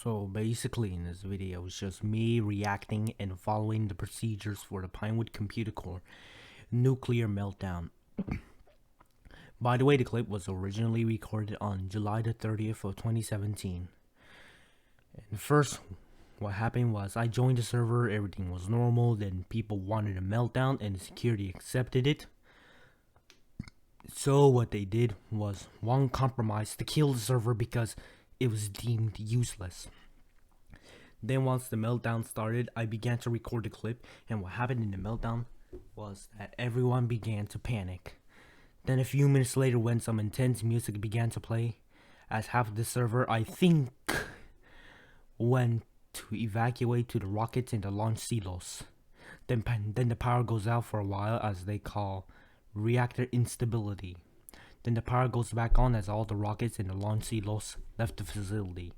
So basically in this video it's just me reacting and following the procedures for the Pinewood computer core nuclear meltdown. By the way, the clip was originally recorded on July the 30th of 2017. And first, what happened was I joined the server, everything was normal, then people wanted a meltdown and the security accepted it. So what they did was one compromise to kill the server because it was deemed useless. Then once the meltdown started, I began to record the clip, and what happened in the meltdown was that everyone began to panic. Then a few minutes later, when some intense music began to play, as half of the server, I think, went to evacuate to the rockets in the launch silos. Then the power goes out for a while, as they call reactor instability. Then the power goes back on as all the rockets in the launch silos left the facility.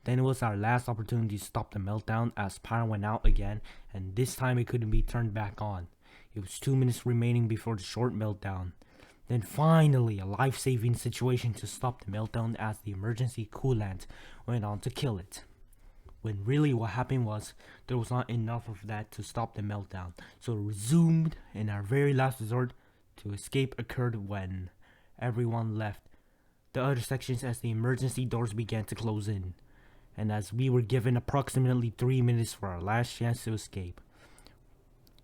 Then it was our last opportunity to stop the meltdown as power went out again, and this time it couldn't be turned back on. It was 2 minutes remaining before the short meltdown. Then finally a life-saving situation to stop the meltdown as the emergency coolant went on to kill it. When really what happened was there was not enough of that to stop the meltdown, so it resumed, and our very last resort to escape occurred when everyone left the other sections as the emergency doors began to close in, and as we were given approximately 3 minutes for our last chance to escape.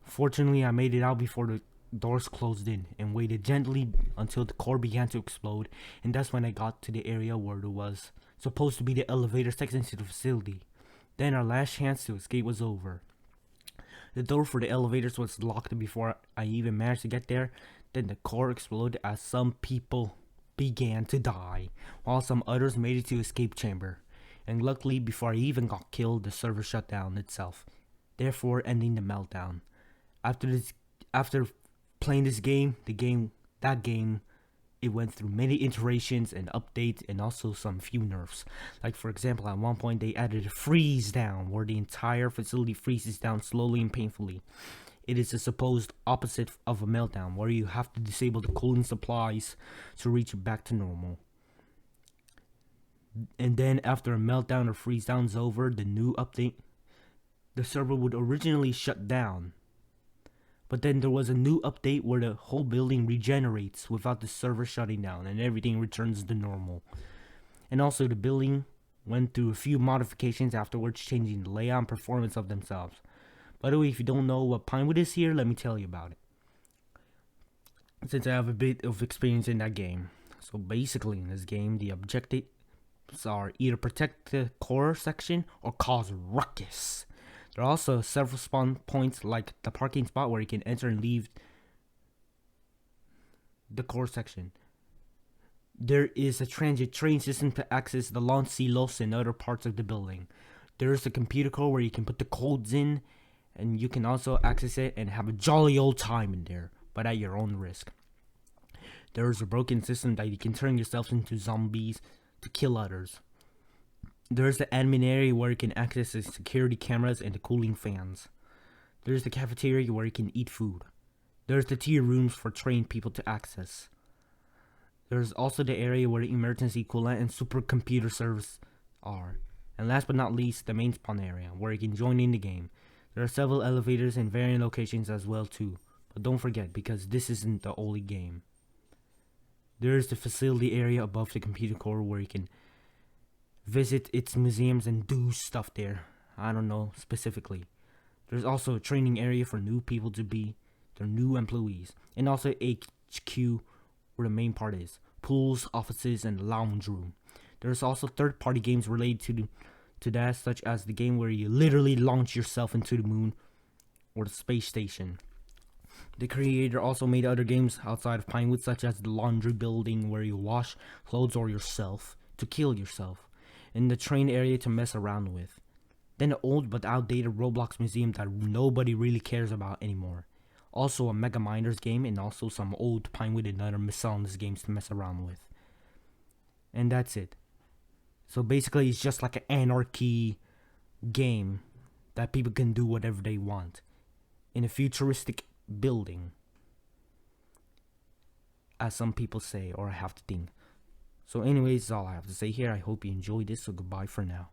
Fortunately, I made it out before the doors closed in and waited gently until the core began to explode, and that's when I got to the area where there was supposed to be the elevator section to the facility. Then our last chance to escape was over. The door for the elevators was locked before I even managed to get there. Then the core exploded as some people began to die, while some others made it to the escape chamber. And luckily, before I even got killed, the server shut down itself, therefore ending the meltdown. After playing this game, it went through many iterations and updates and also some few nerfs. Like for example, at one point they added a freezedown where the entire facility freezes down slowly and painfully. It is a supposed opposite of a meltdown where you have to disable the cooling supplies to reach back to normal. And then after a meltdown or freeze down is over, the new update, the server would originally shut down. But then there was a new update where the whole building regenerates without the server shutting down and everything returns to normal. And also the building went through a few modifications afterwards, changing the layout and performance of themselves. By the way, if you don't know what Pinewood is here, let me tell you about it, since I have a bit of experience in that game. So basically in this game, the objectives are either protect the core section or cause ruckus. There are also several spawn points like the parking spot where you can enter and leave the core section. There is a transit train system to access the launch silos and other parts of the building. There is a computer core where you can put the codes in, and you can also access it and have a jolly old time in there, but at your own risk. There is a broken system that you can turn yourself into zombies to kill others. There's the admin area where you can access the security cameras and the cooling fans. There's the cafeteria where you can eat food. There's the tier rooms for trained people to access. There's also the area where the emergency coolant and supercomputer servers are. And last but not least, the main spawn area where you can join in the game. There are several elevators in varying locations as well too. But don't forget, because this isn't the only game. There's the facility area above the computer core where you can visit its museums and do stuff there. I don't know specifically. There's also a training area for new people to be their new employees, and also HQ where the main part is. Pools, offices, and lounge room. There's also third-party games related to that, such as the game where you literally launch yourself into the moon or the space station. The creator also made other games outside of Pinewood, such as the laundry building where you wash clothes or yourself to kill yourself, and the train area to mess around with. Then the old but outdated Roblox museum that nobody really cares about anymore. Also a Mega Miners game, and also some old Pinewood and other miscellaneous games to mess around with. And that's it. So basically it's just like an anarchy game that people can do whatever they want in a futuristic building, as some people say, or I have to think. So anyways, that's all I have to say here. I hope you enjoyed this, so goodbye for now.